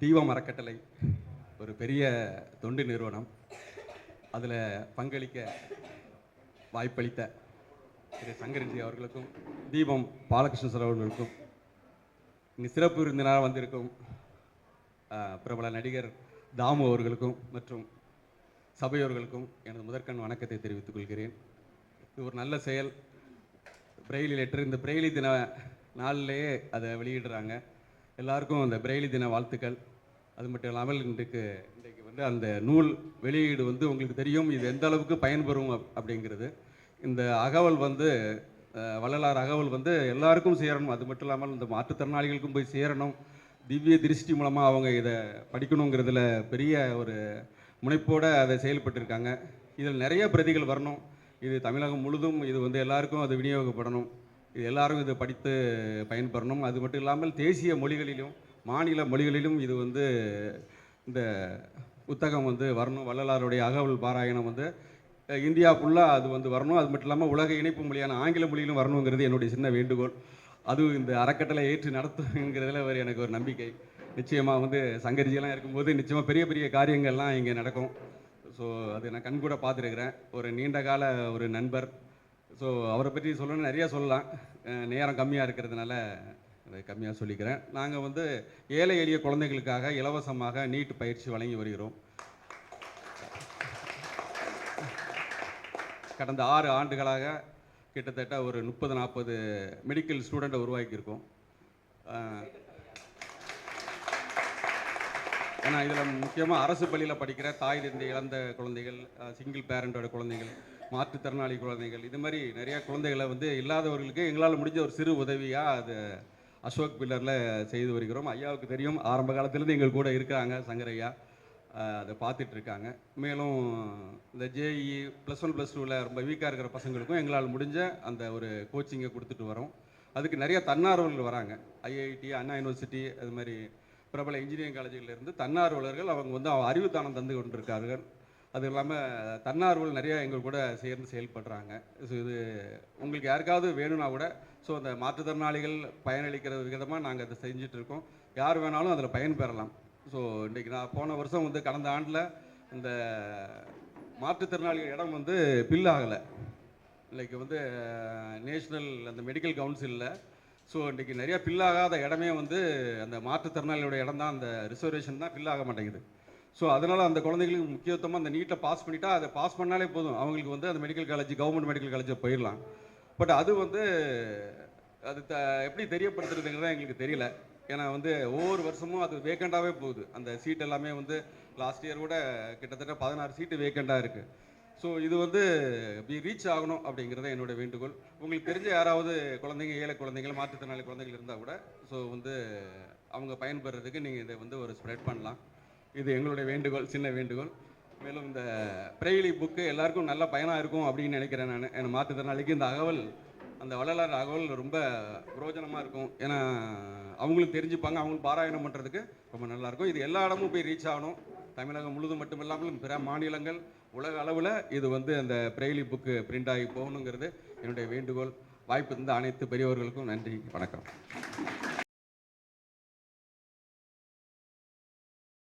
தீபம் அறக்கட்டளை ஒரு பெரிய தொண்டு நிறுவனம். அதில் பங்களிக்க வாய்ப்பளித்த திரு சங்கரன்ஜி அவர்களுக்கும் தீபம் பாலகிருஷ்ணன் சார் அவர்களுக்கும் இங்கே சிறப்பு விருந்தினராக வந்திருக்கும் பிரபல நடிகர் தாமு அவர்களுக்கும் மற்றும் சபையோர்களுக்கும் எனது முதற்கண் வணக்கத்தை தெரிவித்துக் கொள்கிறேன். இது ஒரு நல்ல செயல். பிரெய்லி லெட்டர் இந்த பிரெய்லி தின நாளிலேயே அதை வெளியிடுறாங்க. எல்லாருக்கும் அந்த பிரெய்லி தின வாழ்த்துக்கள். அது மட்டும் இல்லாமல் இன்றைக்கு வந்து அந்த நூல் வெளியீடு வந்து உங்களுக்கு தெரியும் இது எந்த அளவுக்கு பயன்பெறும் அப்படிங்கிறது. இந்த அகவல் வந்து வள்ளலார் அகவல் வந்து எல்லாருக்கும் சேரணும். அது மட்டும் இல்லாமல் இந்த மாற்றுத்திறனாளிகளுக்கும் போய் சேரணும். திவ்ய திருஷ்டி மூலமாக அவங்க இதை படிக்கணுங்கிறதுல பெரிய ஒரு முனைப்போடு அதை செயல்பட்டிருக்காங்க. இதில் நிறைய பிரதிகள் வரணும். இது தமிழகம் முழுதும் இது வந்து எல்லாருக்கும் அது விநியோகப்படணும். இது எல்லாரும் இதை படித்து பயன்பெறணும். அது மட்டும் இல்லாமல் தேசிய மொழிகளிலும் மாநில மொழிகளிலும் இது வந்து இந்த புத்தகம் வந்து வரணும். வள்ளலாருடைய அகவல் பாராயணம் வந்து இந்தியா ஃபுல்லாக அது வந்து வரணும். அது மட்டும் இல்லாமல் உலக இணைப்பு மொழியான ஆங்கில மொழியிலும் வரணுங்கிறது என்னுடைய சின்ன வேண்டுகோள். அதுவும் இந்த அறக்கட்டளை ஏற்று நடத்துங்கிறதுல எனக்கு ஒரு நம்பிக்கை. நிச்சயமாக வந்து சங்கரிஜியெல்லாம் இருக்கும்போது நிச்சயமாக பெரிய பெரிய காரியங்கள்லாம் இங்கே நடக்கும். ஸோ அது நான் கண்கூட பார்த்துருக்குறேன். ஒரு நீண்ட கால ஒரு நண்பர். ஸோ அவரை பற்றி சொல்லணும்னு நிறையா சொல்லலாம். நேரம் கம்மியாக இருக்கிறதுனால அதை கம்மியாக சொல்லிக்கிறேன். நாங்கள் வந்து ஏழை எளிய குழந்தைகளுக்காக இலவசமாக நீட் பயிற்சி வழங்கி வருகிறோம். கடந்த 6 ஆண்டுகளாக கிட்டத்தட்ட ஒரு 30-40 மெடிக்கல் ஸ்டூடெண்ட்டை உருவாக்கியிருக்கோம். ஏன்னா இதில் முக்கியமாக அரசு பள்ளியில் படிக்கிற தாய் தந்தை இழந்த குழந்தைகள், சிங்கிள் பேரண்டோட குழந்தைகள், மாற்றுத்திறனாளி குழந்தைகள், இது மாதிரி நிறையா குழந்தைகளை வந்து இல்லாதவர்களுக்கு எங்களால் முடிஞ்ச ஒரு சிறு உதவியாக அது அசோக் பில்லரில் செய்து வருகிறோம். ஐயாவுக்கு தெரியும், ஆரம்ப காலத்திலேருந்து எங்கள் கூட இருக்கிறாங்க சங்கரையா, அதை பார்த்துட்ருக்காங்க. மேலும் இந்த ஜேஇ +1 +2வில் ரொம்ப வீக்காக இருக்கிற பசங்களுக்கும் எங்களால் முடிஞ்ச அந்த ஒரு கோச்சிங்கை கொடுத்துட்டு வரோம். அதுக்கு நிறைய தன்னார்வலர்கள் வராங்க. ஐஐடி, அண்ணா யூனிவர்சிட்டி, அது மாதிரி பிரபல இன்ஜினியரிங் காலேஜிலிருந்து தன்னார்வலர்கள் அவங்க வந்து அறிவுத்தானம் தந்து கொண்டிருக்கார்கள். அது இல்லாமல் தன்னார்வல் நிறையா எங்கள் கூட சேர்ந்து செயல்படுறாங்க. ஸோ இது உங்களுக்கு யாருக்காவது வேணும்னா கூட ஸோ அந்த மாற்றுத்திறனாளிகள் பயனளிக்கிற விதமாக நாங்கள் அதை செஞ்சிட்ருக்கோம். யார் வேணாலும் அதில் பயன்பெறலாம். ஸோ இன்றைக்கி நான் போன வருஷம் வந்து கடந்த ஆண்டில் இந்த மாற்றுத்திறனாளிகள் இடம் வந்து பில் ஆகலை. இன்றைக்கி வந்து நேஷ்னல் அந்த மெடிக்கல் கவுன்சிலில் ஸோ இன்றைக்கி நிறையா பில்லாகாத இடமே வந்து அந்த மாற்றுத்திறனாளியோட இடம் தான். அந்த ரிசர்வேஷன் தான் பில் ஆக மாட்டேங்குது. ஸோ அதனால் அந்த குழந்தைங்களுக்கு முக்கியத்துவமாக அந்த நீட்டை பாஸ் பண்ணிட்டா அதை பாஸ் பண்ணாலே போதும், அவங்களுக்கு வந்து அந்த மெடிக்கல் காலேஜ், கவர்மெண்ட் மெடிக்கல் காலேஜை போயிடலாம். பட் அது வந்து அது எப்படி தெரியப்படுத்துறதுங்கிறத எங்களுக்கு தெரியல. ஏன்னா வந்து ஒவ்வொரு வருஷமும் அது வேக்கண்டாகவே போகுது. அந்த சீட் எல்லாமே வந்து லாஸ்ட் இயர் கூட கிட்டத்தட்ட 16 சீட்டு வேக்கண்டாக இருக்குது. ஸோ இது வந்து ரீச் ஆகணும் அப்படிங்கிறத என்னோடய வேண்டுகோள். உங்களுக்கு தெரிஞ்ச யாராவது குழந்தைங்க, ஏழை குழந்தைகள், மாற்றுத்திறனாளி குழந்தைகள் இருந்தால் கூட ஸோ வந்து அவங்க பயன்பெறதுக்கு நீங்கள் இதை வந்து ஒரு ஸ்ப்ரெட் பண்ணலாம். இது எங்களுடைய வேண்டுகோள், சின்ன வேண்டுகோள். மேலும் இந்த பிரெய்லி புக்கு எல்லாருக்கும் நல்ல பயனாக இருக்கும் அப்படின்னு நினைக்கிறேன். நான் மாற்றுத்திறனாளிக்கு இந்த அகவல், அந்த வள்ளலார் அகவல் ரொம்ப பிரயோஜனமாக இருக்கும். ஏன்னா அவங்களுக்கு தெரிஞ்சுப்பாங்க, அவங்களுக்கு பாராயணம் பண்ணுறதுக்கு ரொம்ப நல்லாயிருக்கும். இது எல்லா இடமும் போய் ரீச் ஆகணும். தமிழகம் முழுதும் மட்டும் இல்லாமல் பிற மாநிலங்கள், உலக அளவில் இது வந்து அந்த பிரெய்லி புக்கு பிரிண்ட் ஆகி போகணுங்கிறது என்னுடைய வேண்டுகோள். வாய்ப்பு தந்த அனைத்து பெரியவர்களுக்கும் நன்றி, வணக்கம்.